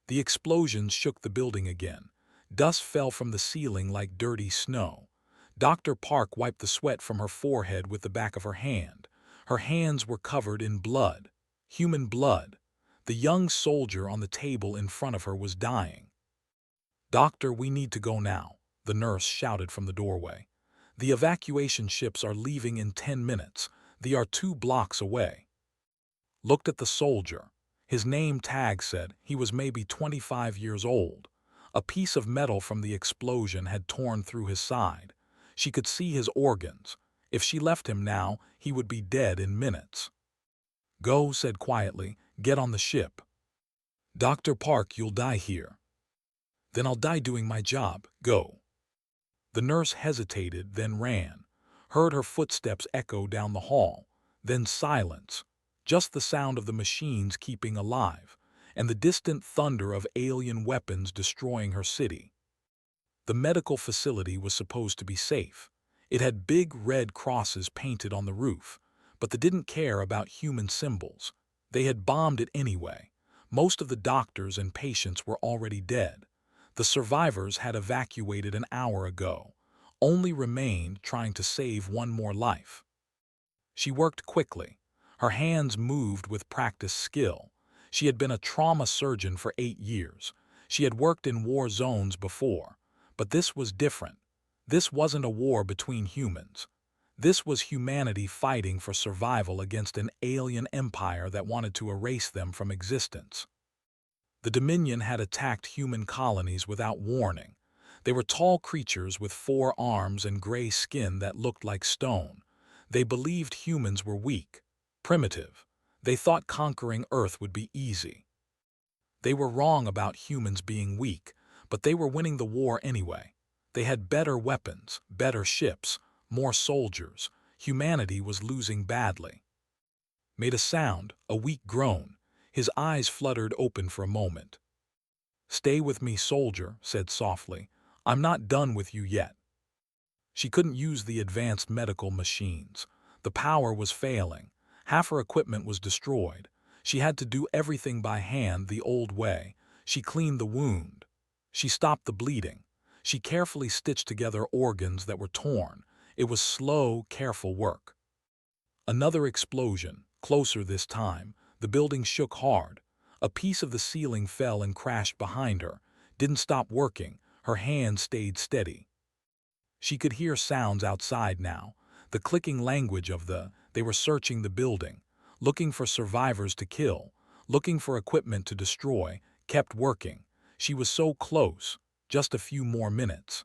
The explosions shook the building again. Dust fell from the ceiling like dirty snow. Dr. Park wiped the sweat from her forehead with the back of her hand. Her hands were covered in blood. Human blood. The young soldier on the table in front of her was dying. "Doctor, we need to go now," the nurse shouted from the doorway. "The evacuation ships are leaving in 10 minutes. They are 2 blocks away." Looked at the soldier. His name tag said he was maybe 25 years old. A piece of metal from the explosion had torn through his side. She could see his organs. If she left him now, he would be dead in minutes. "Go," said quietly. "Get on the ship." "Dr. Park, you'll die here." "Then I'll die doing my job. Go." The nurse hesitated, then ran. Heard her footsteps echo down the hall. Then silence. Just the sound of the machines keeping alive, and the distant thunder of alien weapons destroying her city. The medical facility was supposed to be safe. It had big red crosses painted on the roof, but they didn't care about human symbols. They had bombed it anyway. Most of the doctors and patients were already dead. The survivors had evacuated an hour ago. Only remained trying to save one more life. She worked quickly. Her hands moved with practiced skill. She had been a trauma surgeon for 8 years. She had worked in war zones before. But this was different. This wasn't a war between humans. This was humanity fighting for survival against an alien empire that wanted to erase them from existence. The Dominion had attacked human colonies without warning. They were tall creatures with 4 arms and gray skin that looked like stone. They believed humans were weak, primitive. They thought conquering Earth would be easy. They were wrong about humans being weak, but they were winning the war anyway. They had better weapons, better ships, more soldiers. Humanity was losing badly. Made a sound, a weak groan. His eyes fluttered open for a moment. "Stay with me, soldier," said softly. "I'm not done with you yet." She couldn't use the advanced medical machines. The power was failing. Half her equipment was destroyed. She had to do everything by hand the old way. She cleaned the wound. She stopped the bleeding. She carefully stitched together organs that were torn. It was slow, careful work. Another explosion, closer this time. The building shook hard. A piece of the ceiling fell and crashed behind her. Didn't stop working. Her hand stayed steady. She could hear sounds outside now. The clicking language of they were searching the building, looking for survivors to kill, looking for equipment to destroy, kept working. She was so close. Just a few more minutes.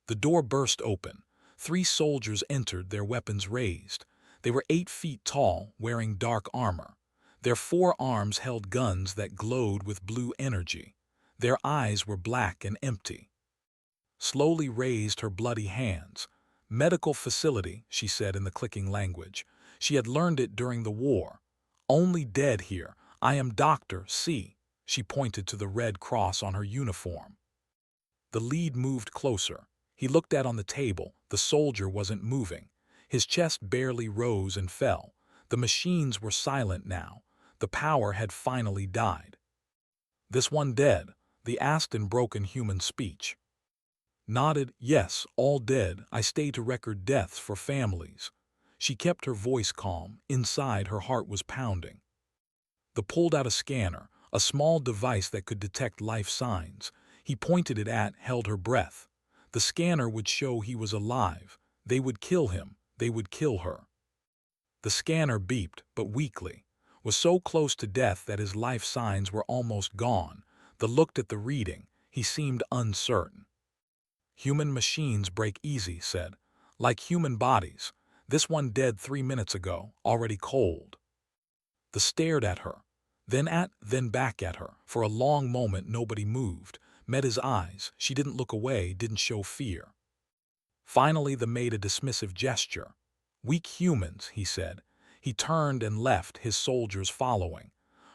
The door burst open. 3 soldiers entered, their weapons raised. They were 8 feet tall, wearing dark armor. Their 4 arms held guns that glowed with blue energy. Their eyes were black and empty. Slowly raised her bloody hands. "Medical facility," she said in the clicking language. She had learned it during the war. "Only dead here. I am Dr. C." She pointed to the red cross on her uniform. The lead moved closer. He looked at on the table. The soldier wasn't moving. His chest barely rose and fell. The machines were silent now. The power had finally died. "This one dead?" They asked in broken human speech. Nodded. "Yes, all dead. I stay to record deaths for families." She kept her voice calm. Inside, her heart was pounding. They pulled out a scanner, a small device that could detect life signs. He pointed it at, held her breath. The scanner would show he was alive. They would kill him. They would kill her. The scanner beeped, but weakly. Was so close to death that his life signs were almost gone. They looked at the reading. He seemed uncertain. "Human machines break easy," said. "Like human bodies. This one dead 3 minutes ago, already cold." They stared at her. Then back at her. For a long moment nobody moved. Met his eyes. She didn't look away, didn't show fear. Finally they made a dismissive gesture. "Weak humans," he said. He turned and left, his soldiers following.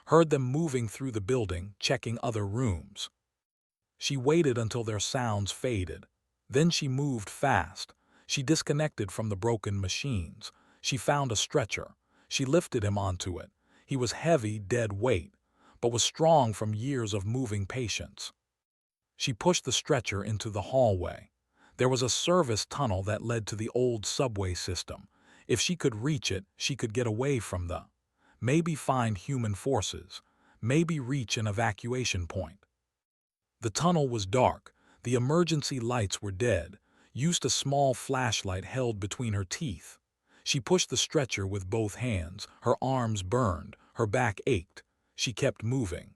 Heard them moving through the building, checking other rooms. She waited until their sounds faded. Then she moved fast. She disconnected from the broken machines. She found a stretcher. She lifted him onto it. He was heavy, dead weight. but was strong from years of moving patients. She pushed the stretcher into the hallway. There was a service tunnel that led to the old subway system. If she could reach it, she could get away from maybe find human forces, maybe reach an evacuation point. The tunnel was dark, the emergency lights were dead, used a small flashlight held between her teeth. She pushed the stretcher with both hands, her arms burned, her back ached. She kept moving.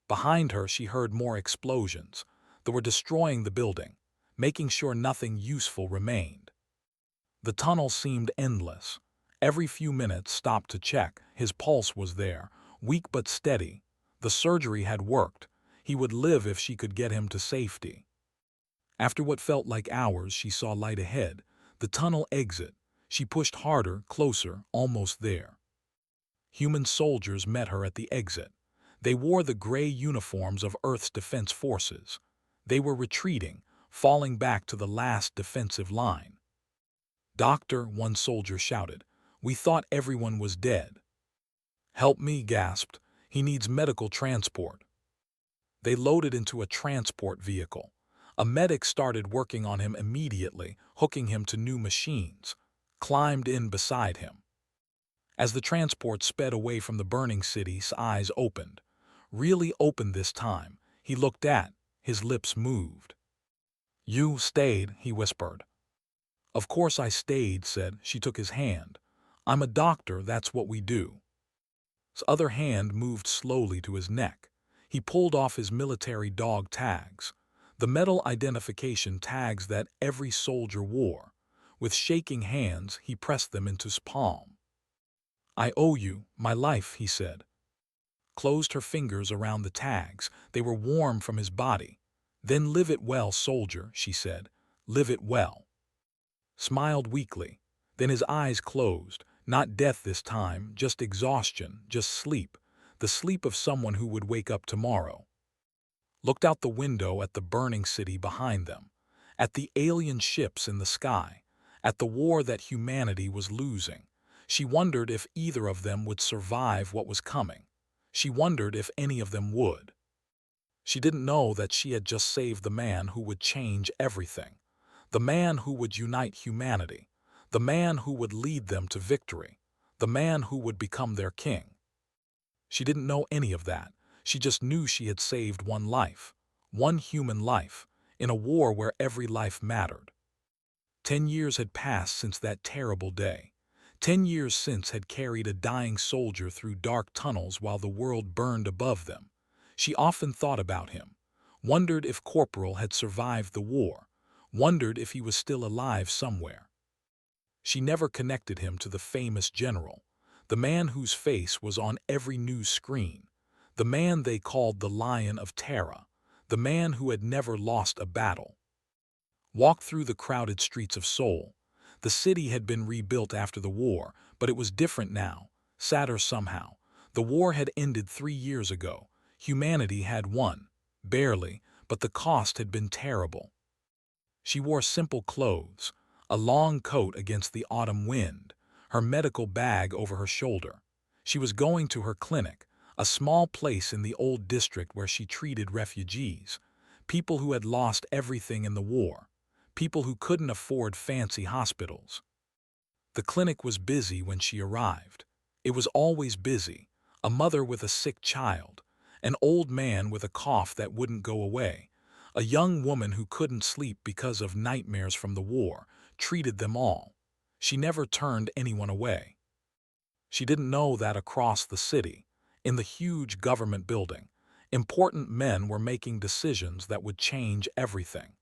Behind her she heard more explosions. They were destroying the building, making sure nothing useful remained. The tunnel seemed endless. Every few minutes stopped to check. His pulse was there, weak but steady. The surgery had worked. He would live if she could get him to safety. After what felt like hours, she saw light ahead, the tunnel exit. She pushed harder, closer, almost there. Human soldiers met her at the exit. They wore the gray uniforms of Earth's defense forces. They were retreating, falling back to the last defensive line. "Doctor," one soldier shouted, "we thought everyone was dead." "Help me," gasped. "He needs medical transport." They loaded into a transport vehicle. A medic started working on him immediately, hooking him to new machines. Climbed in beside him. As the transport sped away from the burning city, his eyes opened. Really opened this time. He looked at, his lips moved. "You stayed," he whispered. "Of course I stayed," said. She took his hand. "I'm a doctor, that's what we do." His other hand moved slowly to his neck. He pulled off his military dog tags, the metal identification tags that every soldier wore. With shaking hands, he pressed them into his palm. "I owe you my life," he said. Closed her fingers around the tags. They were warm from his body. "Then live it well, soldier," she said. "Live it well." Smiled weakly. Then his eyes closed. Not death this time, just exhaustion, just sleep. The sleep of someone who would wake up tomorrow. Looked out the window at the burning city behind them, at the alien ships in the sky, at the war that humanity was losing. She wondered if either of them would survive what was coming. She wondered if any of them would. She didn't know that she had just saved the man who would change everything, the man who would unite humanity, the man who would lead them to victory, the man who would become their king. She didn't know any of that. She just knew she had saved one life, one human life, in a war where every life mattered. 10 years had passed since that terrible day. 10 years since had carried a dying soldier through dark tunnels while the world burned above them. She often thought about him, wondered if Corporal had survived the war, wondered if he was still alive somewhere. She never connected him to the famous general, the man whose face was on every news screen, the man they called the Lion of Terra, the man who had never lost a battle. Walked through the crowded streets of Seoul. The city had been rebuilt after the war, but it was different now, sadder somehow. The war had ended 3 years ago. Humanity had won, barely, but the cost had been terrible. She wore simple clothes, a long coat against the autumn wind, her medical bag over her shoulder. She was going to her clinic, a small place in the old district where she treated refugees, people who had lost everything in the war, people who couldn't afford fancy hospitals. The clinic was busy when she arrived. It was always busy. A mother with a sick child, an old man with a cough that wouldn't go away, a young woman who couldn't sleep because of nightmares from the war, treated them all. She never turned anyone away. She didn't know that across the city, in the huge government building, important men were making decisions that would change everything.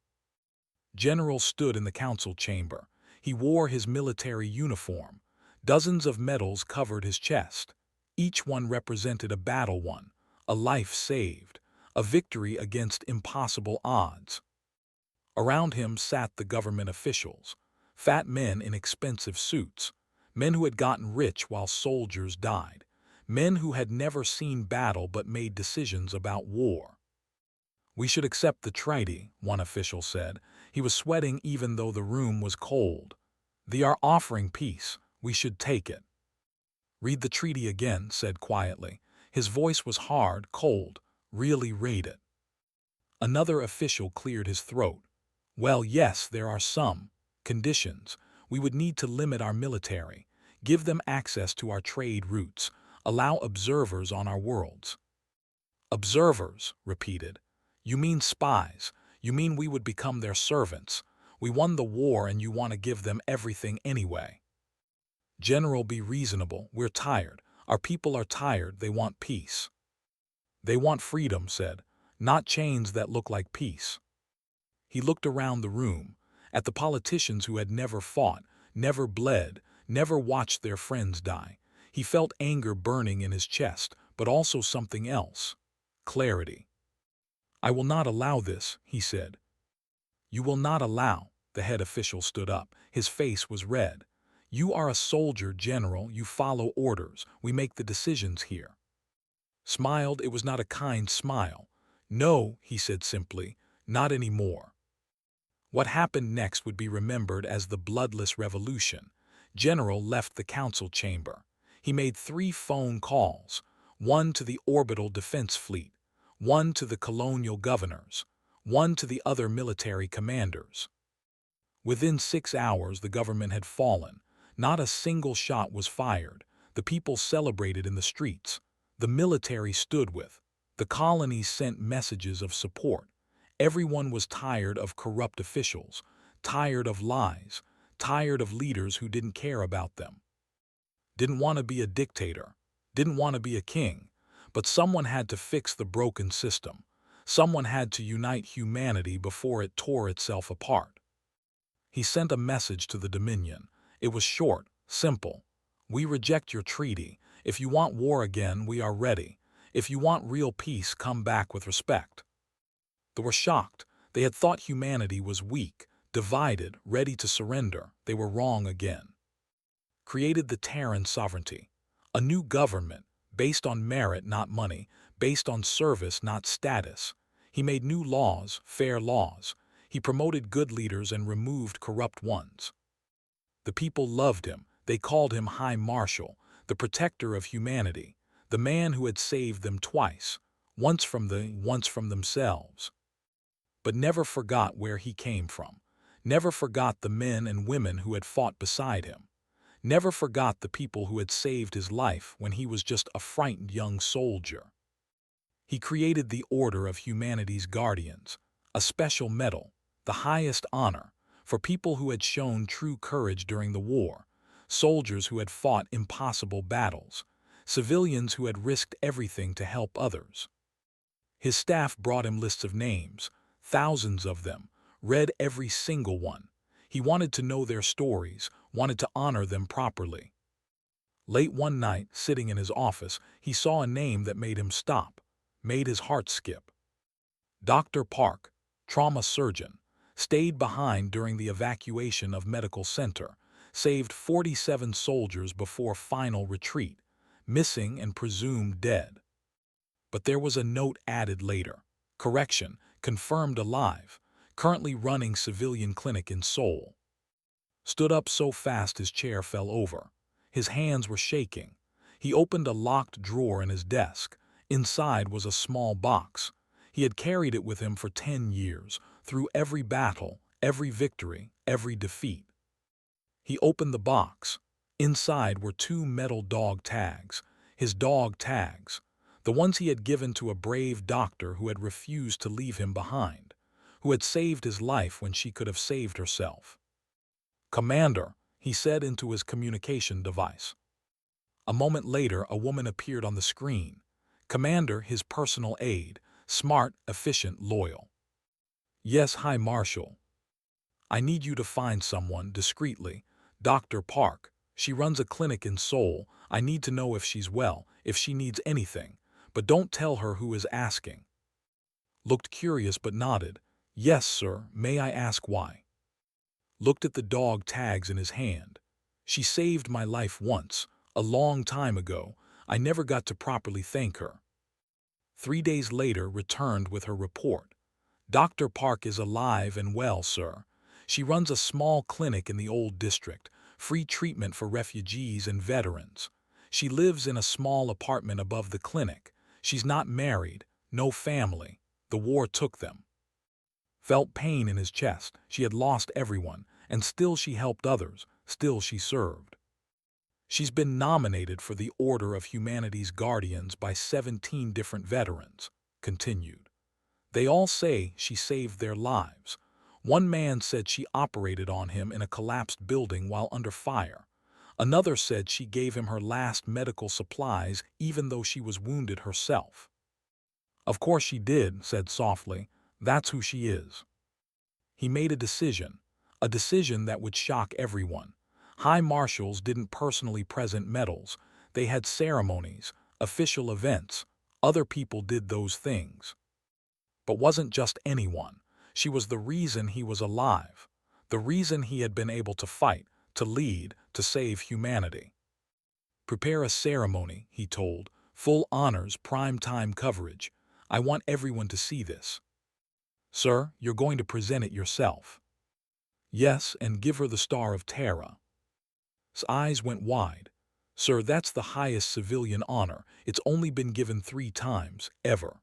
General stood in the council chamber. He wore his military uniform. Dozens of medals covered his chest. Each one represented a battle won, a life saved, a victory against impossible odds. Around him sat the government officials, fat men in expensive suits, men who had gotten rich while soldiers died, men who had never seen battle but made decisions about war. "We should accept the treaty," one official said. He was sweating even though the room was cold. "They are offering peace. We should take it." "Read the treaty again," said quietly. His voice was hard, cold. Really rate it. Another official cleared his throat. Well, yes, there are some conditions. We would need to limit our military, give them access to our trade routes, allow observers on our worlds. Observers, repeated. You mean spies. You mean we would become their servants. We won the war and you want to give them everything anyway. General, be reasonable. We're tired. Our people are tired. They want peace. They want freedom, said, not chains that look like peace. He looked around the room, at the politicians who had never fought, never bled, never watched their friends die. He felt anger burning in his chest, but also something else. Clarity. I will not allow this, he said. You will not allow. The head official stood up. His face was red. You are a soldier, General. You follow orders. We make the decisions here. Smiled. It was not a kind smile. No, he said simply, not anymore. What happened next would be remembered as the bloodless revolution. General left the council chamber. He made 3 phone calls, one to the orbital defense fleet, one to the colonial governors, one to the other military commanders. Within 6 hours, the government had fallen. Not a single shot was fired. The people celebrated in the streets. The military stood with. The colonies sent messages of support. Everyone was tired of corrupt officials, tired of lies, tired of leaders who didn't care about them. Didn't want to be a dictator, didn't want to be a king, but someone had to fix the broken system. Someone had to unite humanity before it tore itself apart. He sent a message to the Dominion. It was short, simple. We reject your treaty. If you want war again, we are ready. If you want real peace, come back with respect. They were shocked. They had thought humanity was weak, divided, ready to surrender. They were wrong again. Created the Terran sovereignty. A new government, based on merit, not money, based on service, not status. He made new laws, fair laws. He promoted good leaders and removed corrupt ones. The people loved him. They called him High Marshal, the protector of humanity, the man who had saved them twice, once from themselves. But never forgot where he came from, never forgot the men and women who had fought beside him, never forgot the people who had saved his life when he was just a frightened young soldier. He created the Order of Humanity's Guardians, a special medal, the highest honor, for people who had shown true courage during the war, soldiers who had fought impossible battles, civilians who had risked everything to help others. His staff brought him lists of names, thousands of them, read every single one. He wanted to know their stories, wanted to honor them properly. Late one night, sitting in his office, he saw a name that made him stop, made his heart skip. Dr. Park, trauma surgeon, stayed behind during the evacuation of medical center, saved 47 soldiers before final retreat, missing and presumed dead. But there was a note added later. Correction, confirmed alive, currently running civilian clinic in Seoul. Stood up so fast his chair fell over. His hands were shaking. He opened a locked drawer in his desk. Inside was a small box. He had carried it with him for 10 years, through every battle, every victory, every defeat. He opened the box. Inside were 2 metal dog tags, his dog tags, the ones he had given to a brave doctor who had refused to leave him behind, who had saved his life when she could have saved herself. "Commander," he said into his communication device. A moment later, a woman appeared on the screen. Commander, his personal aide, smart, efficient, loyal. "Yes, High Marshal. I need you to find someone, discreetly. Dr. Park. She runs a clinic in Seoul. I need to know if she's well, if she needs anything. But don't tell her who is asking." Looked curious but nodded. "Yes, sir. May I ask why?" Looked at the dog tags in his hand. "She saved my life once, a long time ago. I never got to properly thank her." 3 days later returned with her report. "Dr. Park is alive and well, sir. She runs a small clinic in the old district, free treatment for refugees and veterans. She lives in a small apartment above the clinic. She's not married, no family. The war took them. Felt pain in his chest. She had lost everyone, and still she helped others, still she served. She's been nominated for the Order of Humanity's Guardians by 17 different veterans, continued. They all say she saved their lives. One man said she operated on him in a collapsed building while under fire. Another said she gave him her last medical supplies even though she was wounded herself. Of course she did, said softly. That's who she is. He made a decision that would shock everyone. High marshals didn't personally present medals. They had ceremonies, official events. Other people did those things. But wasn't just anyone. She was the reason he was alive, the reason he had been able to fight, to lead, to save humanity. Prepare a ceremony, he told. Full honors, prime-time coverage. I want everyone to see this. Sir, you're going to present it yourself. Yes, and give her the Star of Terra. His eyes went wide. Sir, that's the highest civilian honor. It's only been given 3 times, ever.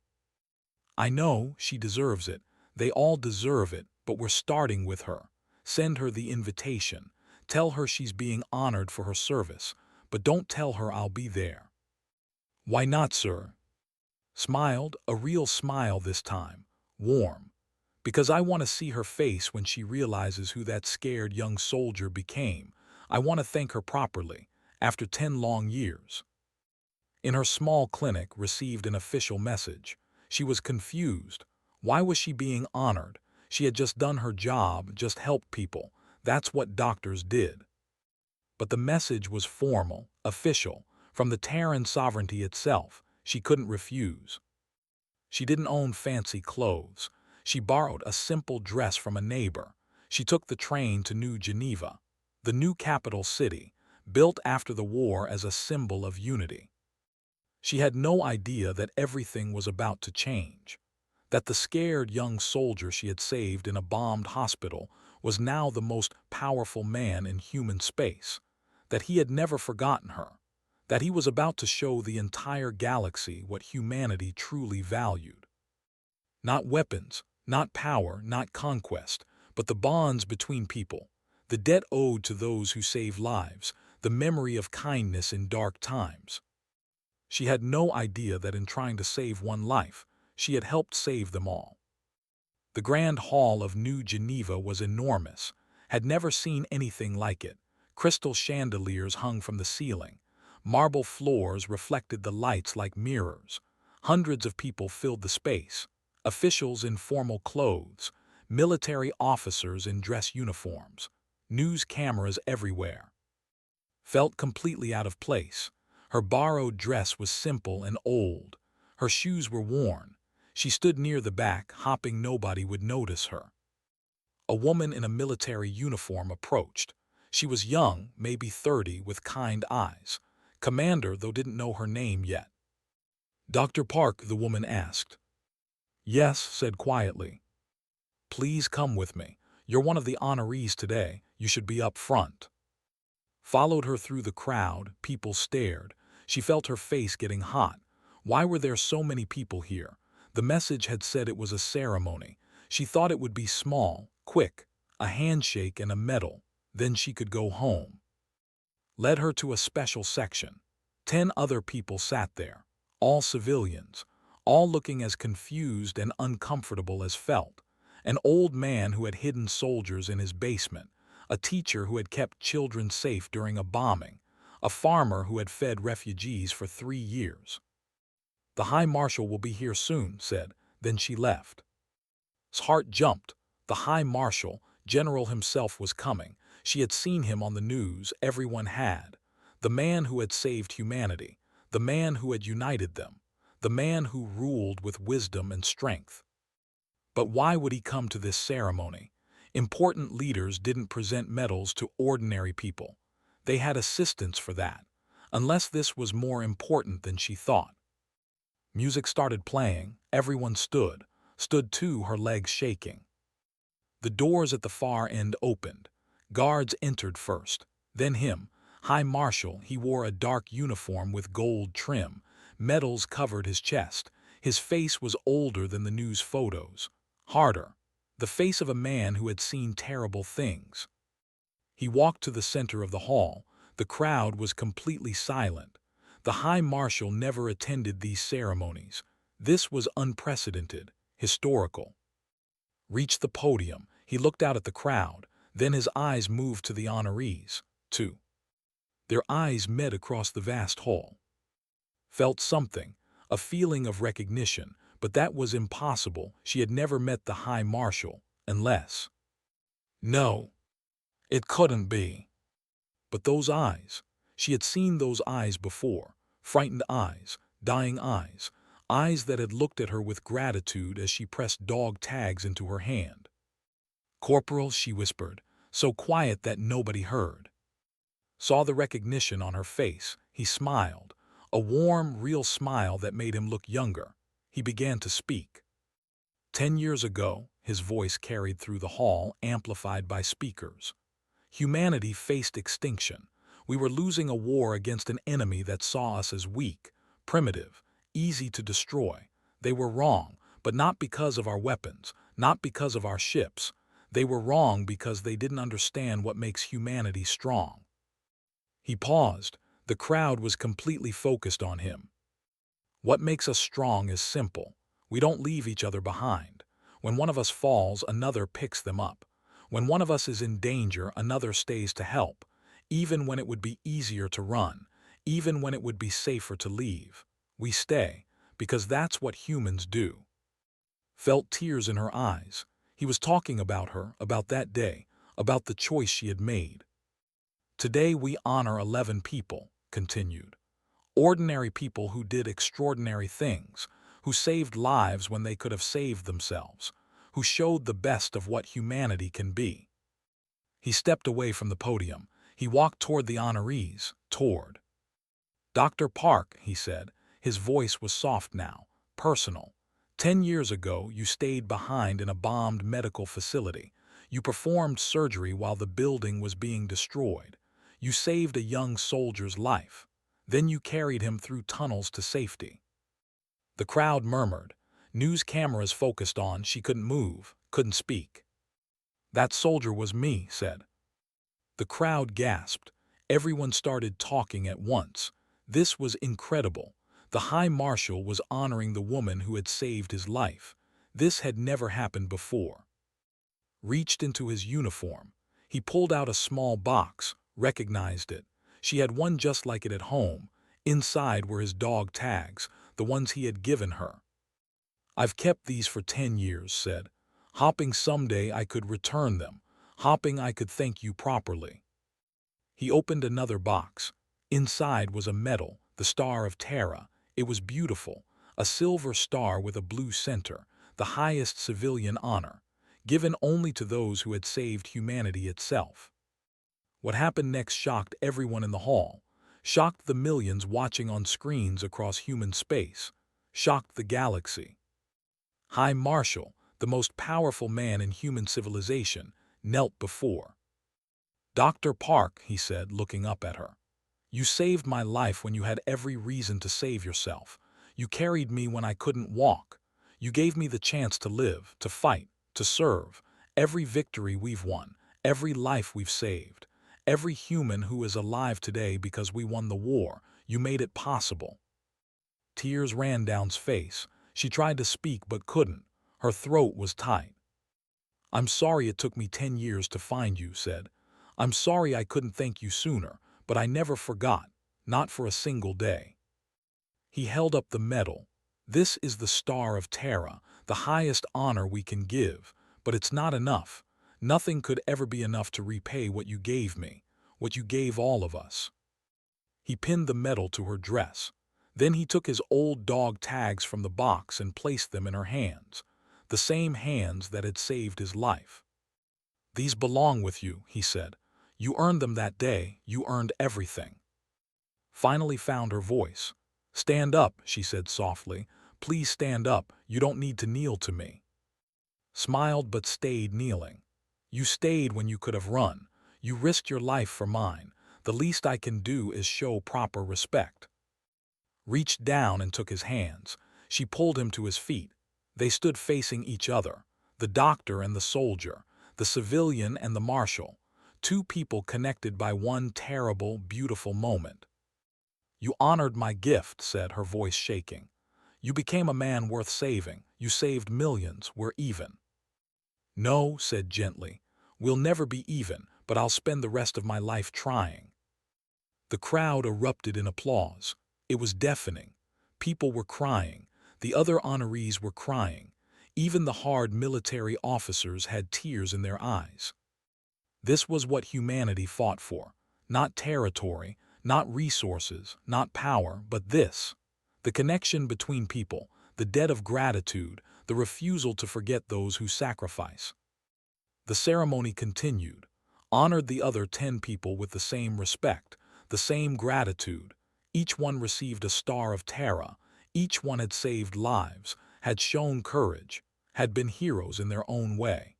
I know, she deserves it. They all deserve it, but we're starting with her. Send her the invitation. Tell her she's being honored for her service, but don't tell her I'll be there. Why not, sir? Smiled, a real smile this time, warm. Because I want to see her face when she realizes who that scared young soldier became. I want to thank her properly, after 10 long years. In her small clinic, received an official message. She was confused. Why was she being honored? She had just done her job, just helped people. That's what doctors did. But the message was formal, official, from the Terran sovereignty itself. She couldn't refuse. She didn't own fancy clothes. She borrowed a simple dress from a neighbor. She took the train to New Geneva, the new capital city, built after the war as a symbol of unity. She had no idea that everything was about to change, that the scared young soldier she had saved in a bombed hospital was now the most powerful man in human space, that he had never forgotten her, that he was about to show the entire galaxy what humanity truly valued. Not weapons, not power, not conquest, but the bonds between people, the debt owed to those who save lives, the memory of kindness in dark times. She had no idea that in trying to save one life, she had helped save them all. The Grand Hall of New Geneva was enormous, had never seen anything like it. Crystal chandeliers hung from the ceiling. Marble floors reflected the lights like mirrors. Hundreds of people filled the space. Officials in formal clothes, military officers in dress uniforms, news cameras everywhere. Felt completely out of place. Her borrowed dress was simple and old. Her shoes were worn. She stood near the back, hoping nobody would notice her. A woman in a military uniform approached. She was young, maybe 30, with kind eyes. Commander, though didn't know her name yet. Dr. Park, the woman asked. Yes, said quietly. Please come with me. You're one of the honorees today. You should be up front. Followed her through the crowd. People stared. She felt her face getting hot. Why were there so many people here? The message had said it was a ceremony. She thought it would be small, quick, a handshake and a medal. Then she could go home. Led her to a special section. 10 other people sat there, all civilians, all looking as confused and uncomfortable as felt. An old man who had hidden soldiers in his basement, a teacher who had kept children safe during a bombing, a farmer who had fed refugees for 3 years. The High Marshal will be here soon, said. Then she left. His heart jumped. The High Marshal, General himself, was coming. She had seen him on the news, everyone had. The man who had saved humanity, the man who had united them, the man who ruled with wisdom and strength. But why would he come to this ceremony? Important leaders didn't present medals to ordinary people. They had assistants for that, unless this was more important than she thought. Music started playing. Everyone stood too, her legs shaking. The doors at the far end opened. Guards entered first, then him, High Marshal, he wore a dark uniform with gold trim. Medals covered his chest. His face was older than the news photos. Harder. The face of a man who had seen terrible things. He walked to the center of the hall. The crowd was completely silent. The High Marshal never attended these ceremonies. This was unprecedented, historical. Reached the podium, he looked out at the crowd. Then his eyes moved to the honorees, too. Their eyes met across the vast hall. Felt something, a feeling of recognition, but that was impossible. She had never met the High Marshal, unless... No, it couldn't be. But those eyes, she had seen those eyes before. Frightened eyes, dying eyes, eyes that had looked at her with gratitude as she pressed dog tags into her hand. "Corporal," she whispered, so quiet that nobody heard. Saw the recognition on her face. He smiled, a warm, real smile that made him look younger. He began to speak. 10 years ago, his voice carried through the hall, amplified by speakers. Humanity faced extinction. We were losing a war against an enemy that saw us as weak, primitive, easy to destroy. They were wrong, but not because of our weapons, not because of our ships. They were wrong because they didn't understand what makes humanity strong. He paused. The crowd was completely focused on him. What makes us strong is simple. We don't leave each other behind. When one of us falls, another picks them up. When one of us is in danger, another stays to help. Even when it would be easier to run, even when it would be safer to leave, we stay, because that's what humans do. Felt tears in her eyes. He was talking about her, about that day, about the choice she had made. Today we honor 11 people, continued. Ordinary people who did extraordinary things, who saved lives when they could have saved themselves, who showed the best of what humanity can be. He stepped away from the podium. He walked toward the honorees, toward Dr. Park, he said. His voice was soft now, personal. 10 years ago, you stayed behind in a bombed medical facility. You performed surgery while the building was being destroyed. You saved a young soldier's life. Then you carried him through tunnels to safety. The crowd murmured. News cameras focused on. She couldn't move, couldn't speak. That soldier was me, said. The crowd gasped. Everyone started talking at once. This was incredible. The High Marshal was honoring the woman who had saved his life. This had never happened before. Reached into his uniform. He pulled out a small box, recognized it. She had one just like it at home. Inside were his dog tags, the ones he had given her. I've kept these for 10 years, said. Hoping someday I could return them. Hoping I could thank you properly. He opened another box. Inside was a medal, the Star of Terra. It was beautiful, a silver star with a blue center, the highest civilian honor, given only to those who had saved humanity itself. What happened next shocked everyone in the hall, shocked the millions watching on screens across human space, shocked the galaxy. High Marshal, the most powerful man in human civilization, knelt before. Dr. Park, he said, looking up at her. You saved my life when you had every reason to save yourself. You carried me when I couldn't walk. You gave me the chance to live, to fight, to serve. Every victory we've won, every life we've saved, every human who is alive today because we won the war, you made it possible. Tears ran down his face. She tried to speak but couldn't. Her throat was tight. I'm sorry it took me 10 years to find you, said. I'm sorry I couldn't thank you sooner, but I never forgot, not for a single day. He held up the medal. This is the Star of Terra, the highest honor we can give, but it's not enough. Nothing could ever be enough to repay what you gave me, what you gave all of us. He pinned the medal to her dress. Then he took his old dog tags from the box and placed them in her hands, the same hands that had saved his life. These belong with you, he said. You earned them that day. You earned everything. Finally found her voice. Stand up, she said softly. Please stand up. You don't need to kneel to me. Smiled but stayed kneeling. You stayed when you could have run. You risked your life for mine. The least I can do is show proper respect. Reached down and took his hands. She pulled him to his feet. They stood facing each other, the doctor and the soldier, the civilian and the marshal, two people connected by one terrible, beautiful moment. "You honored my gift," said, her voice shaking. "You became a man worth saving. You saved millions. We're even." "No," said gently. "We'll never be even, but I'll spend the rest of my life trying." The crowd erupted in applause. It was deafening. People were crying. The other honorees were crying. Even the hard military officers had tears in their eyes. This was what humanity fought for. Not territory, not resources, not power, but this. The connection between people, the debt of gratitude, the refusal to forget those who sacrifice. The ceremony continued. Honored the other 10 people with the same respect, the same gratitude. Each one received a star of Terra. Each one had saved lives, had shown courage, had been heroes in their own way.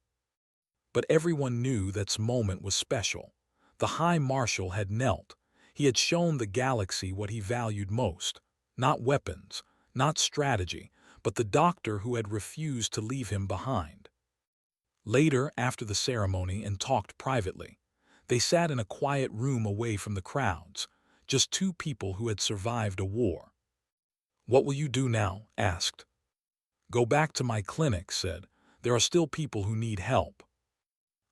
But everyone knew that moment was special. The High Marshal had knelt. He had shown the galaxy what he valued most. Not weapons, not strategy, but the doctor who had refused to leave him behind. Later, after the ceremony and talked privately, they sat in a quiet room away from the crowds, just two people who had survived a war. "What will you do now?" asked. "Go back to my clinic," said. "There are still people who need help.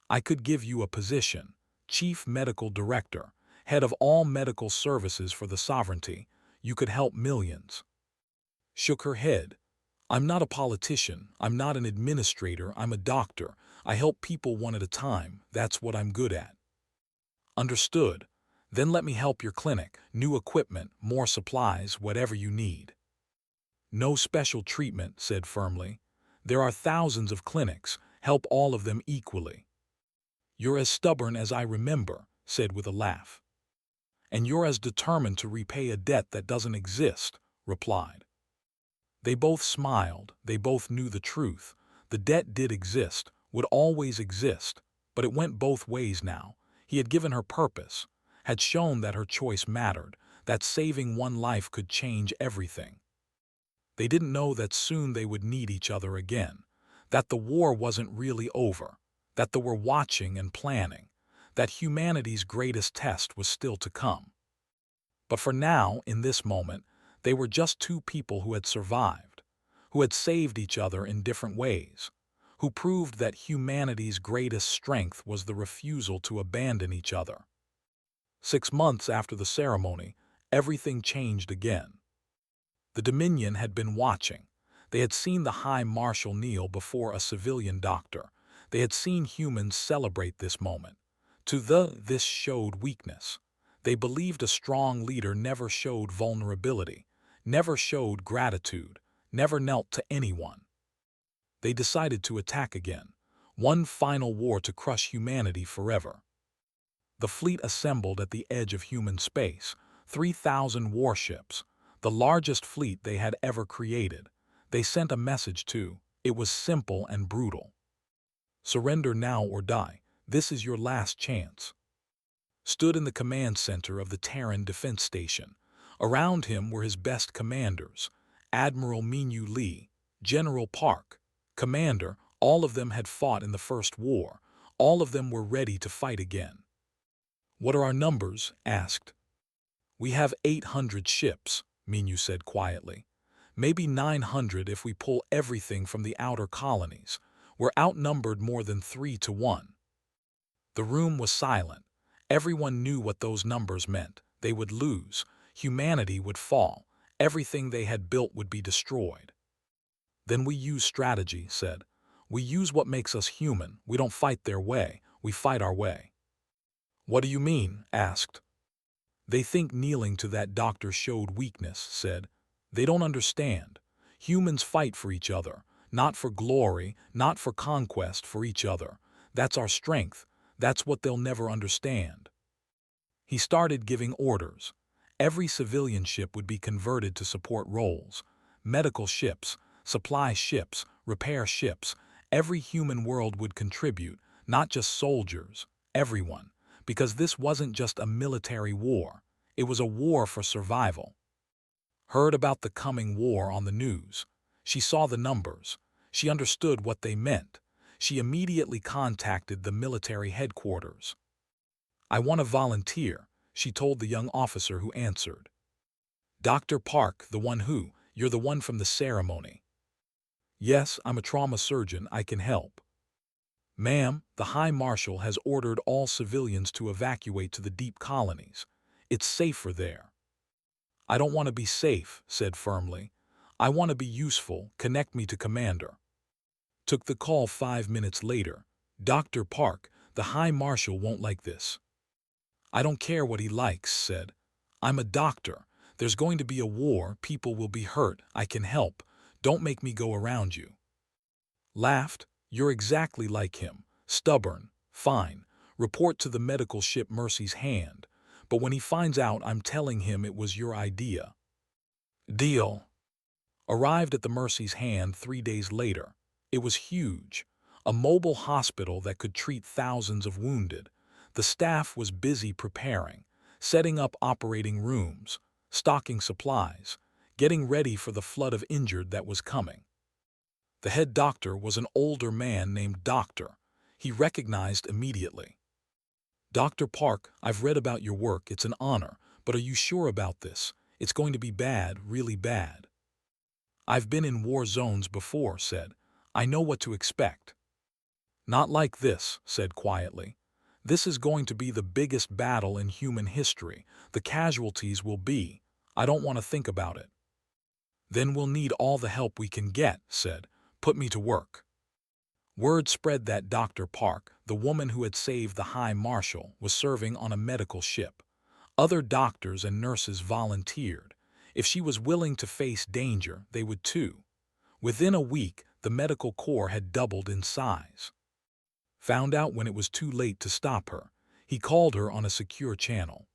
I could give you a position, Chief Medical Director, head of all medical services for the sovereignty. You could help millions." Shook her head. "I'm not a politician. I'm not an administrator. I'm a doctor. I help people one at a time. That's what I'm good at." "Understood. Then let me help your clinic. New equipment, more supplies, whatever you need." "No special treatment," said firmly. "There are thousands of clinics. Help all of them equally." "You're as stubborn as I remember," said with a laugh. "And you're as determined to repay a debt that doesn't exist," replied. They both smiled. They both knew the truth. The debt did exist, would always exist, but it went both ways now. He had given her purpose, had shown that her choice mattered, that saving one life could change everything. They didn't know that soon they would need each other again, that the war wasn't really over, that they were watching and planning, that humanity's greatest test was still to come. But for now, in this moment, they were just two people who had survived, who had saved each other in different ways, who proved that humanity's greatest strength was the refusal to abandon each other. 6 months after the ceremony, everything changed again. The Dominion had been watching. They had seen the High Marshal kneel before a civilian doctor. They had seen humans celebrate this moment. This showed weakness. They believed a strong leader never showed vulnerability, never showed gratitude, never knelt to anyone. They decided to attack again. One final war to crush humanity forever. The fleet assembled at the edge of human space, 3,000 warships, the largest fleet they had ever created. They sent a message too. It was simple and brutal. "Surrender now or die. This is your last chance." Stood in the command center of the Terran Defense Station. Around him were his best commanders, Admiral Minyu Lee, General Park. Commander, all of them had fought in the First War. All of them were ready to fight again. "What are our numbers?" asked. "We have 800 ships," Minyu said quietly. "Maybe 900 if we pull everything from the outer colonies. We're outnumbered more than 3 to 1. The room was silent. Everyone knew what those numbers meant. They would lose. Humanity would fall. Everything they had built would be destroyed. "Then we use strategy," said. "We use what makes us human. We don't fight their way. We fight our way." "What do you mean?" asked. "They think kneeling to that doctor showed weakness," said. "They don't understand. Humans fight for each other, not for glory, not for conquest, for each other. That's our strength. That's what they'll never understand." He started giving orders. Every civilian ship would be converted to support roles. Medical ships, supply ships, repair ships. Every human world would contribute, not just soldiers, everyone. because this wasn't just a military war. It was a war for survival. Heard about the coming war on the news. She saw the numbers. She understood what they meant. She immediately contacted the military headquarters. "I want to volunteer," she told the young officer who answered. "Dr. Park, you're the one from the ceremony." "Yes, I'm a trauma surgeon. I can help." "Ma'am, the High Marshal has ordered all civilians to evacuate to the deep colonies. It's safer there." "I don't want to be safe," said firmly. "I want to be useful. Connect me to Commander." Took the call 5 minutes later. "Dr. Park, the High Marshal won't like this." "I don't care what he likes," said. "I'm a doctor. There's going to be a war. People will be hurt. I can help. Don't make me go around you." Laughed. "You're exactly like him. Stubborn. Fine. Report to the medical ship Mercy's Hand. But when he finds out, I'm telling him it was your idea." Deal. Arrived at the Mercy's Hand 3 days later. It was huge. A mobile hospital that could treat thousands of wounded. The staff was busy preparing, setting up operating rooms, stocking supplies, getting ready for the flood of injured that was coming. The head doctor was an older man named Doctor. He recognized immediately. "Dr. Park, I've read about your work. It's an honor. But are you sure about this? It's going to be bad, really bad." "I've been in war zones before," said. "I know what to expect." "Not like this," said quietly. "This is going to be the biggest battle in human history. The casualties will be. I don't want to think about it." "Then we'll need all the help we can get," said. "Put me to work." Word spread that Dr. Park, the woman who had saved the High Marshal, was serving on a medical ship. Other doctors and nurses volunteered. If she was willing to face danger, they would too. Within a week, the medical corps had doubled in size. Found out when it was too late to stop her. He called her on a secure channel.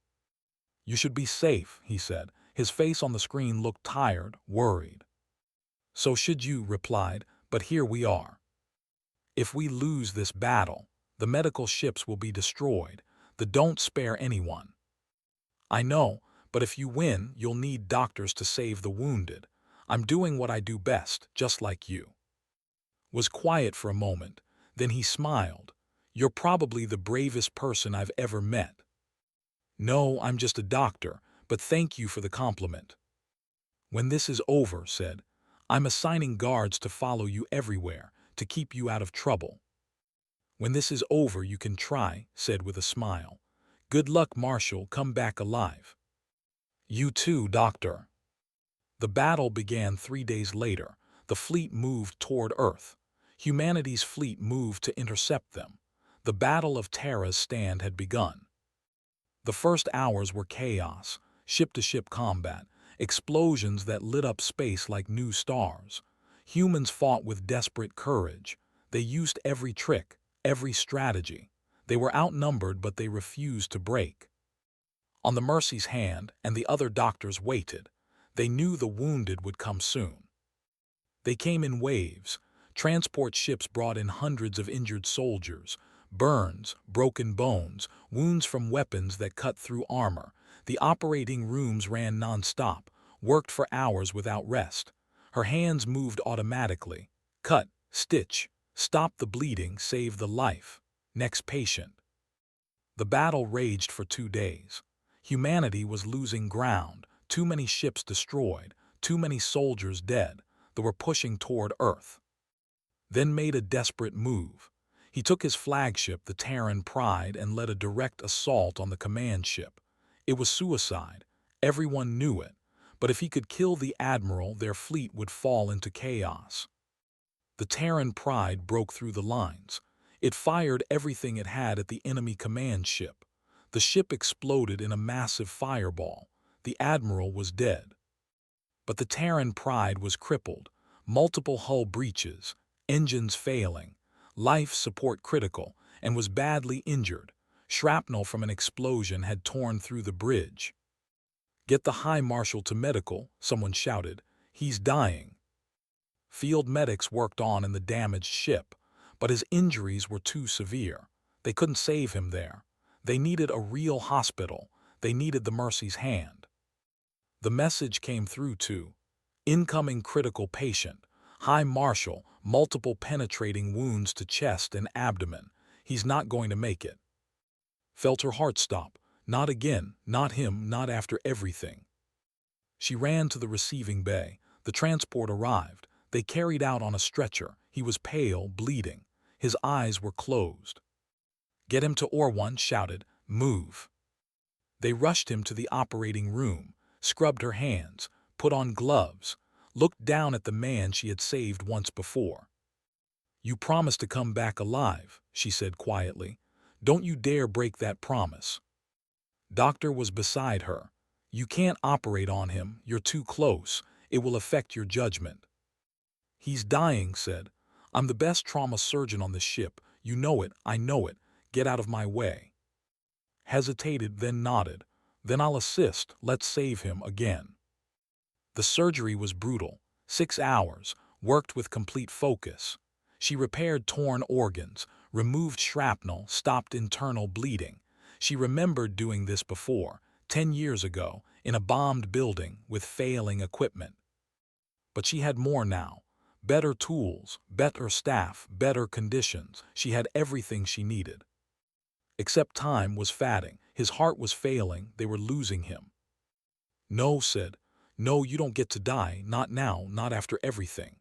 "You should be safe," he said. His face on the screen looked tired, worried. "So should you," replied, "but here we are. If we lose this battle, the medical ships will be destroyed. Don't spare anyone." "I know, but if you win, you'll need doctors to save the wounded. I'm doing what I do best, just like you." Was quiet for a moment, then he smiled. "You're probably the bravest person I've ever met." "No, I'm just a doctor, but thank you for the compliment." "When this is over," said, "I'm assigning guards to follow you everywhere, to keep you out of trouble." "When this is over, you can try," said with a smile. "Good luck, Marshal. Come back alive." "You too, Doctor." The battle began 3 days later. The fleet moved toward Earth. Humanity's fleet moved to intercept them. The Battle of Terra's stand had begun. The first hours were chaos, ship-to-ship combat, explosions that lit up space like new stars. Humans fought with desperate courage. They used every trick, every strategy. They were outnumbered, but they refused to break. On the Mercy's Hand, and the other doctors waited. They knew the wounded would come soon. They came in waves. Transport ships brought in hundreds of injured soldiers. Burns, broken bones, wounds from weapons that cut through armor. The operating rooms ran non-stop, worked for hours without rest. Her hands moved automatically. Cut, stitch, stop the bleeding, save the life. Next patient. The battle raged for 2 days. Humanity was losing ground, too many ships destroyed, too many soldiers dead. They were pushing toward Earth. Then made a desperate move. He took his flagship, the Terran Pride, and led a direct assault on the command ship. It was suicide. Everyone knew it. But if he could kill the Admiral, their fleet would fall into chaos. The Terran Pride broke through the lines. It fired everything it had at the enemy command ship. The ship exploded in a massive fireball. The Admiral was dead. But the Terran Pride was crippled. Multiple hull breaches, engines failing, life support critical, and was badly injured. Shrapnel from an explosion had torn through the bridge. "Get the High Marshal to medical," someone shouted. "He's dying." Field medics worked on in the damaged ship, but his injuries were too severe. They couldn't save him there. They needed a real hospital. They needed the Mercy's hand. The message came through too. Incoming critical patient. High Marshal, multiple penetrating wounds to chest and abdomen. He's not going to make it. Felt her heart stop. Not again, not him, not after everything. She ran to the receiving bay. The transport arrived. They carried out on a stretcher. He was pale, bleeding. His eyes were closed. "Get him to Orwan," shouted. "Move." They rushed him to the operating room, scrubbed her hands, put on gloves, looked down at the man she had saved once before. "You promised to come back alive," she said quietly. "Don't you dare break that promise." Doctor was beside her. "You can't operate on him. You're too close. It will affect your judgment." "He's dying," said. "I'm the best trauma surgeon on the ship. You know it, I know it. Get out of my way." Hesitated, then nodded. "Then I'll assist. Let's save him again." The surgery was brutal. 6 hours, worked with complete focus. She repaired torn organs, removed shrapnel, stopped internal bleeding. She remembered doing this before, 10 years ago, in a bombed building with failing equipment. But she had more now. Better tools, better staff, better conditions. She had everything she needed. Except time was fatting. His heart was failing. They were losing him. "No," said. "No, you don't get to die. Not now, not after everything."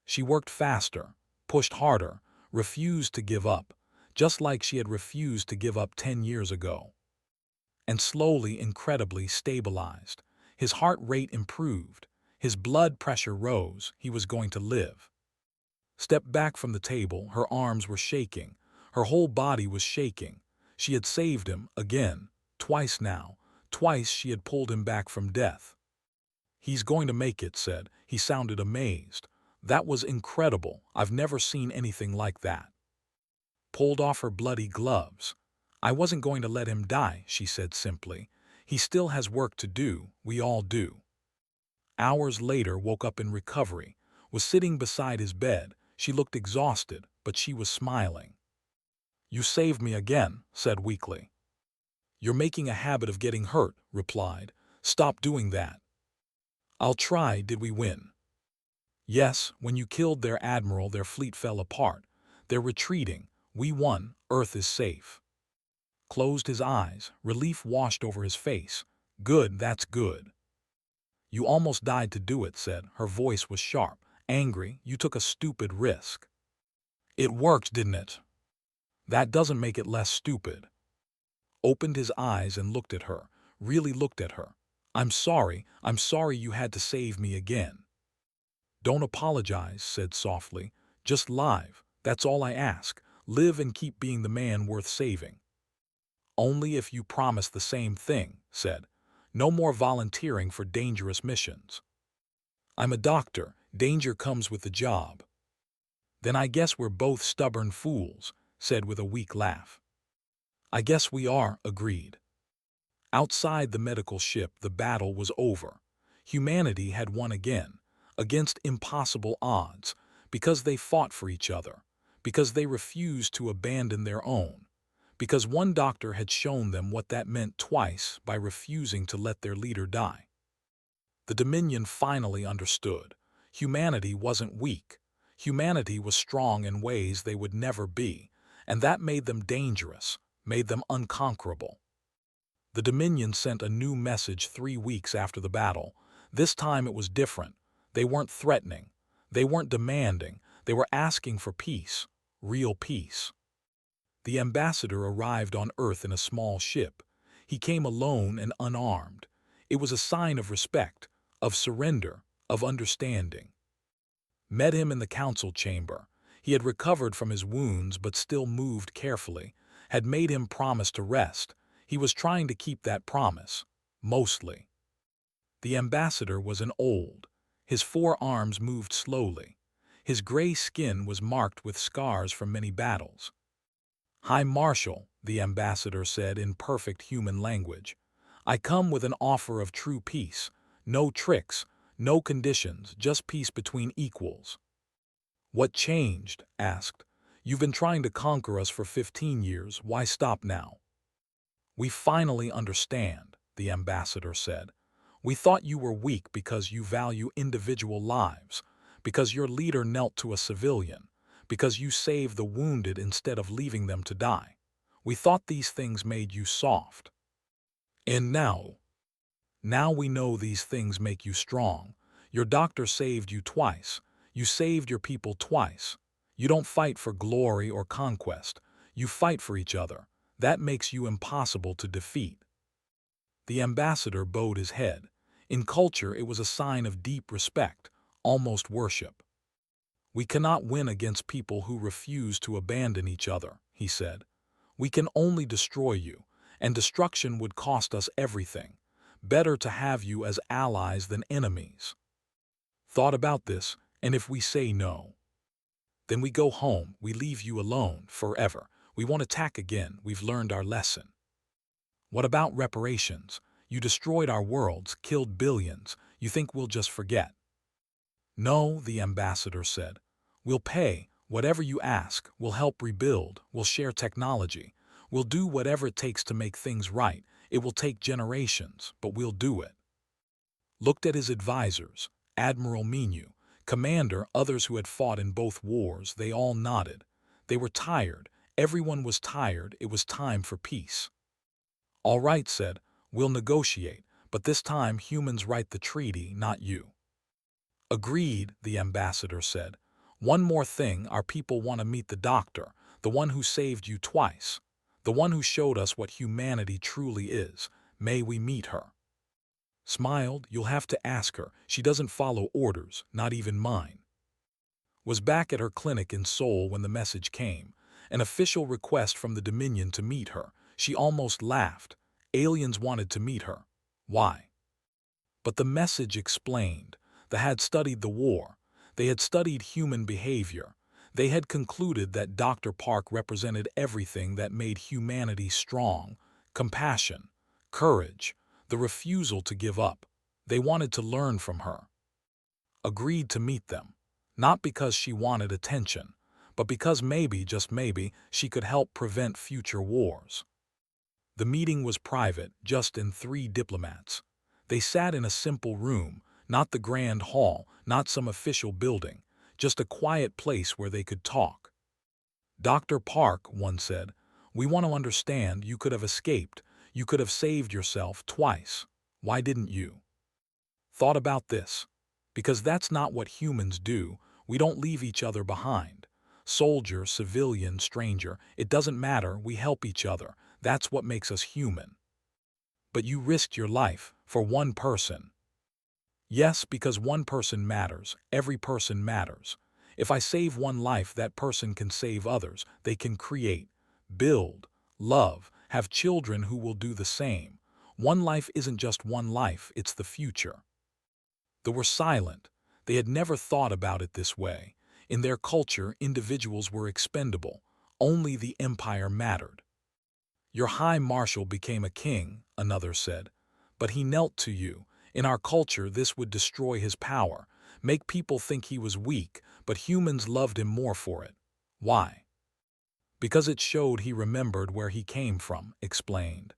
She worked faster, pushed harder, refused to give up, just like she had refused to give up 10 years ago. And slowly, incredibly stabilized. His heart rate improved. His blood pressure rose. He was going to live. Stepped back from the table. Her arms were shaking. Her whole body was shaking. She had saved him again, twice now. Twice she had pulled him back from death. "He's going to make it," said. He sounded amazed. "That was incredible. I've never seen anything like that." Pulled off her bloody gloves. "I wasn't going to let him die," she said simply. "He still has work to do. We all do." Hours later, woke up in recovery, was sitting beside his bed. She looked exhausted, but she was smiling. "You saved me again," said weakly. "You're making a habit of getting hurt," replied. "Stop doing that." "I'll try." "Did we win?" "Yes, when you killed their admiral, their fleet fell apart. They're retreating. We won. Earth is safe." Closed his eyes. Relief washed over his face. "Good, that's good." "You almost died to do it," said. Her voice was sharp, angry. "You took a stupid risk." "It worked, didn't it?" "That doesn't make it less stupid." Opened his eyes and looked at her, really looked at her. I'm sorry you had to save me again." "Don't apologize," said softly. "Just live. That's all I ask. Live and keep being the man worth saving." "Only if you promise the same thing," said. "No more volunteering for dangerous missions." "I'm a doctor. Danger comes with the job." "Then I guess we're both stubborn fools," said with a weak laugh. "I guess we are," agreed. Outside the medical ship, the battle was over. Humanity had won again, against impossible odds, because they fought for each other, because they refused to abandon their own, because one doctor had shown them what that meant twice by refusing to let their leader die. The Dominion finally understood. Humanity wasn't weak. Humanity was strong in ways they would never be, and that made them dangerous, made them unconquerable. The Dominion sent a new message 3 weeks after the battle. This time it was different. They weren't threatening. They weren't demanding. They were asking for peace, real peace. The ambassador arrived on Earth in a small ship. He came alone and unarmed. It was a sign of respect, of surrender, of understanding. Met him in the council chamber. He had recovered from his wounds but still moved carefully, had made him promise to rest. He was trying to keep that promise, mostly. The ambassador was an old. His 4 arms moved slowly. His gray skin was marked with scars from many battles. "High Marshal," the ambassador said in perfect human language, "I come with an offer of true peace. No tricks, no conditions, just peace between equals." "What changed?" asked. "You've been trying to conquer us for 15 years. Why stop now?" "We finally understand," the ambassador said. "We thought you were weak because you value individual lives, because your leader knelt to a civilian, because you saved the wounded instead of leaving them to die. We thought these things made you soft. And now we know these things make you strong. Your doctor saved you twice. You saved your people twice. You don't fight for glory or conquest. You fight for each other. That makes you impossible to defeat." The ambassador bowed his head. In culture, it was a sign of deep respect, almost worship. "We cannot win against people who refuse to abandon each other," he said. "We can only destroy you, and destruction would cost us everything. Better to have you as allies than enemies. Thought about this, and if we say no, then we go home, we leave you alone forever. We won't attack again, we've learned our lesson. What about reparations? You destroyed our worlds, killed billions. You think we'll just forget?" "No," the ambassador said. "We'll pay whatever you ask. We'll help rebuild. We'll share technology. We'll do whatever it takes to make things right. It will take generations, but we'll do it." Looked at his advisors, Admiral Minu, Commander, others who had fought in both wars. They all nodded. They were tired. Everyone was tired. It was time for peace. "All right," said, "we'll negotiate, but this time humans write the treaty, not you." "Agreed," the ambassador said. "One more thing, our people want to meet the doctor, the one who saved you twice, the one who showed us what humanity truly is. May we meet her?" Smiled, "You'll have to ask her. She doesn't follow orders, not even mine." Was back at her clinic in Seoul when the message came, an official request from the Dominion to meet her. She almost laughed. Aliens wanted to meet her. Why? But the message explained. They had studied the war. They had studied human behavior. They had concluded that Dr. Park represented everything that made humanity strong: compassion, courage, the refusal to give up. They wanted to learn from her. Agreed to meet them, not because she wanted attention, but because maybe, just maybe, she could help prevent future wars. The meeting was private, just in 3 diplomats. They sat in a simple room, not the grand hall, not some official building, just a quiet place where they could talk. "Dr. Park," one said, "we want to understand. You could have escaped. You could have saved yourself twice. Why didn't you?" Thought about this. Because that's not what humans do. We don't leave each other behind. Soldier, civilian, stranger, it doesn't matter. We help each other. That's what makes us human. "But you risked your life for one person." "Yes, because one person matters. Every person matters. If I save one life, that person can save others. They can create, build, love, have children who will do the same. One life isn't just one life, it's the future." They were silent. They had never thought about it this way. In their culture, individuals were expendable. Only the empire mattered. "Your High Marshal became a king," another said. "But he knelt to you. In our culture, this would destroy his power, make people think he was weak, but humans loved him more for it." Why? "Because it showed he remembered where he came from," explained.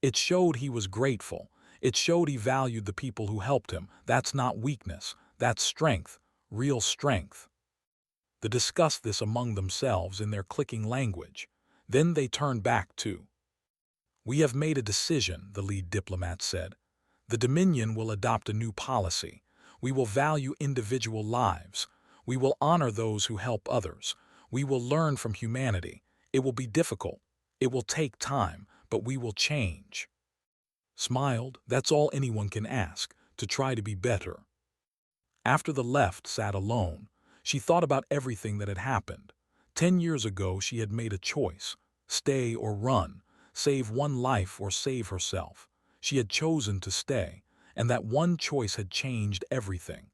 "It showed he was grateful. It showed he valued the people who helped him. That's not weakness. That's strength. Real strength." They discussed this among themselves in their clicking language. Then they turned back to. "We have made a decision," the lead diplomat said. "The Dominion will adopt a new policy. We will value individual lives. We will honor those who help others. We will learn from humanity. It will be difficult. It will take time, but we will change." Smiled, "That's all anyone can ask, to try to be better." After the left sat alone. She thought about everything that had happened. 10 years ago she had made a choice: stay or run, save one life or save herself. She had chosen to stay, and that one choice had changed everything.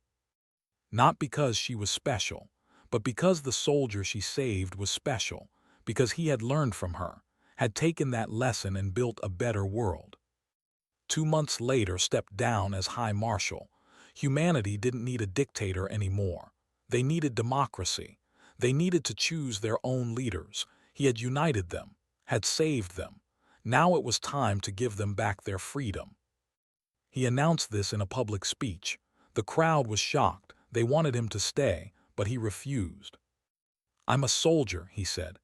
Not because she was special, but because the soldier she saved was special, because he had learned from her, had taken that lesson and built a better world. 2 months later stepped down as High Marshal. Humanity didn't need a dictator anymore. They needed democracy. They needed to choose their own leaders. He had united them, had saved them. Now it was time to give them back their freedom. He announced this in a public speech. The crowd was shocked. They wanted him to stay, but he refused. "I'm a soldier," he said.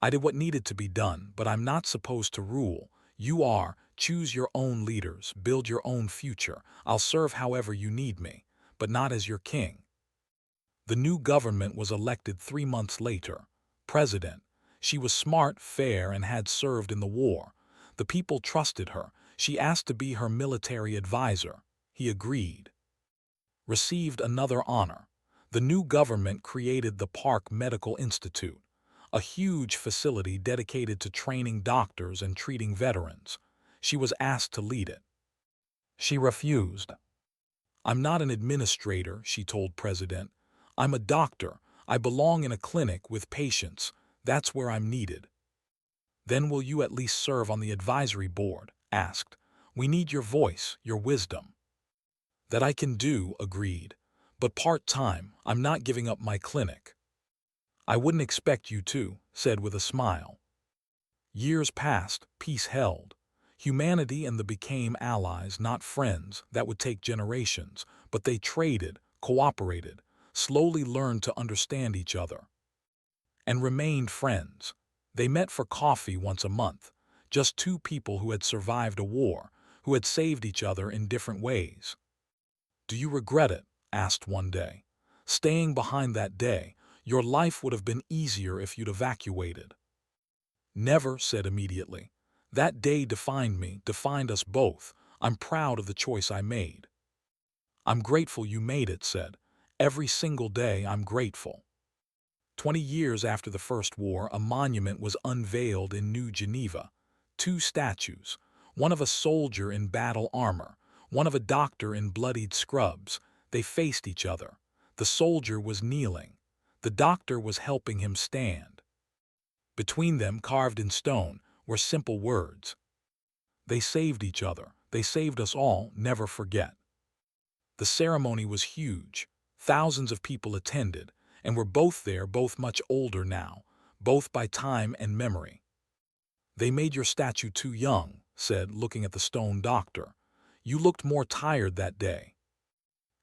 "I did what needed to be done, but I'm not supposed to rule. You are. Choose your own leaders, build your own future. I'll serve however you need me, but not as your king." The new government was elected 3 months later. President. She was smart, fair, and had served in the war. The people trusted her. She asked to be her military advisor. He agreed. Received another honor. The new government created the Park Medical Institute, a huge facility dedicated to training doctors and treating veterans. She was asked to lead it. She refused. "I'm not an administrator," she told President. "I'm a doctor. I belong in a clinic with patients. That's where I'm needed." "Then will you at least serve on the advisory board?" asked. "We need your voice, your wisdom." "That I can do," agreed. "But part-time. I'm not giving up my clinic." "I wouldn't expect you to," said with a smile. Years passed, peace held. Humanity and the became allies, not friends. That would take generations, but they traded, cooperated, slowly learned to understand each other, and remained friends. They met for coffee once a month, just two people who had survived a war, who had saved each other in different ways. "Do you regret it?" asked one day. "Staying behind that day, your life would have been easier if you'd evacuated." "Never," said immediately. "That day defined me, defined us both. I'm proud of the choice I made." "I'm grateful you made it," said. "Every single day I'm grateful." 20 years after the First War, a monument was unveiled in New Geneva. Two statues, one of a soldier in battle armor, one of a doctor in bloodied scrubs. They faced each other. The soldier was kneeling. The doctor was helping him stand. Between them, carved in stone, were simple words. "They saved each other. They saved us all. Never forget." The ceremony was huge. Thousands of people attended, and were both there, both much older now, both by time and memory. "They made your statue too young," said, looking at the stone doctor. "You looked more tired that day."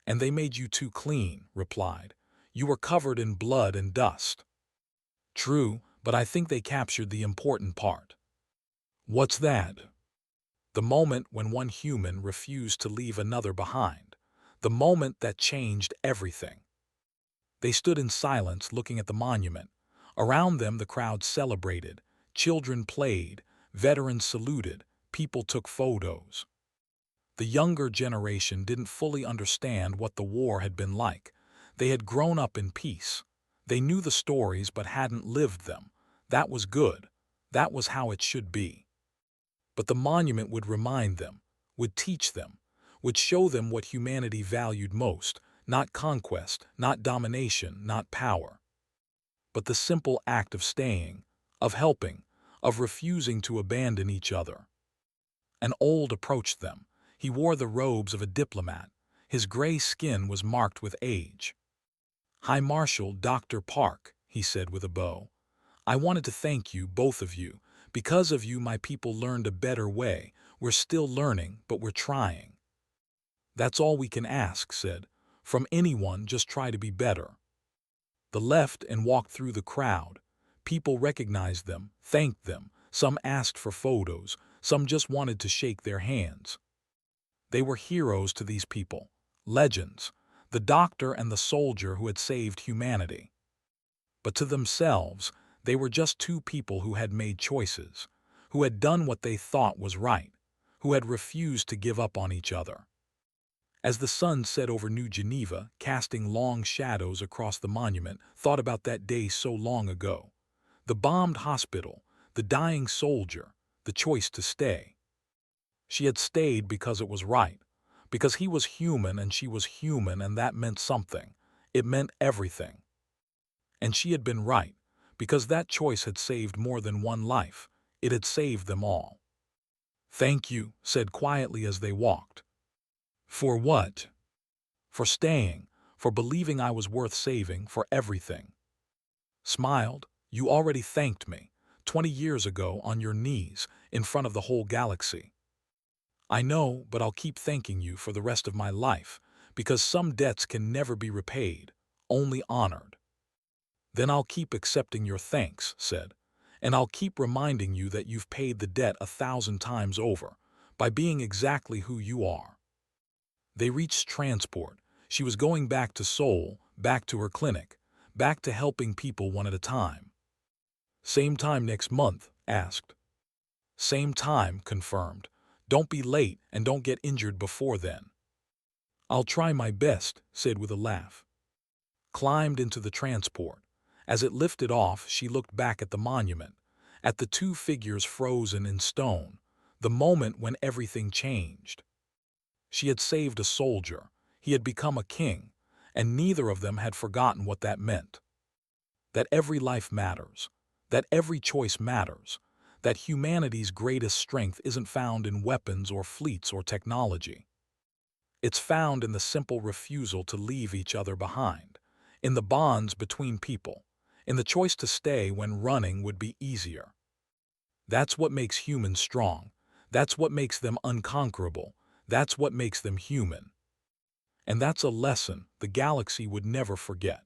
"And they made you too clean," replied. "You were covered in blood and dust." "True, but I think they captured the important part." "What's that?" "The moment when one human refused to leave another behind. The moment that changed everything." They stood in silence looking at the monument. Around them the crowd celebrated. Children played. Veterans saluted. People took photos. The younger generation didn't fully understand what the war had been like. They had grown up in peace. They knew the stories but hadn't lived them. That was good. That was how it should be. But the monument would remind them, would teach them, would show them what humanity valued most, not conquest, not domination, not power, but the simple act of staying, of helping, of refusing to abandon each other. An old approached them. He wore the robes of a diplomat. His gray skin was marked with age. "High Marshal Dr. Park," he said with a bow. "I wanted to thank you, both of you. Because of you, my people learned a better way. We're still learning, but we're trying." "That's all we can ask," said. "From anyone, just try to be better." The left and walked through the crowd. People recognized them, thanked them. Some asked for photos. Some just wanted to shake their hands. They were heroes to these people, legends, the doctor and the soldier who had saved humanity. But to themselves, they were just two people who had made choices, who had done what they thought was right, who had refused to give up on each other. As the sun set over New Geneva, casting long shadows across the monument, thought about that day so long ago. The bombed hospital, the dying soldier, the choice to stay. She had stayed because it was right, because he was human and she was human, and that meant something. It meant everything. And she had been right, because that choice had saved more than one life. It had saved them all. "Thank you," said quietly as they walked. "For what?" "For staying, for believing I was worth saving, for everything." Smiled. "You already thanked me. 20 years ago on your knees in front of the whole galaxy. I know, but I'll keep thanking you for the rest of my life, because some debts can never be repaid, only honored. Then I'll keep accepting your thanks, said, and I'll keep reminding you that you've paid the debt 1,000 times over, by being exactly who you are. They reached transport. She was going back to Seoul, back to her clinic, back to helping people one at a time. Same time next month, asked. Same time, confirmed. Don't be late and don't get injured before then. I'll try my best, said with a laugh. Climbed into the transport. As it lifted off, she looked back at the monument, at the two figures frozen in stone, the moment when everything changed. She had saved a soldier, he had become a king, and neither of them had forgotten what that meant. That every life matters, that every choice matters, that humanity's greatest strength isn't found in weapons or fleets or technology. It's found in the simple refusal to leave each other behind, in the bonds between people, in the choice to stay when running would be easier. That's what makes humans strong. That's what makes them unconquerable. That's what makes them human. And that's a lesson the galaxy would never forget.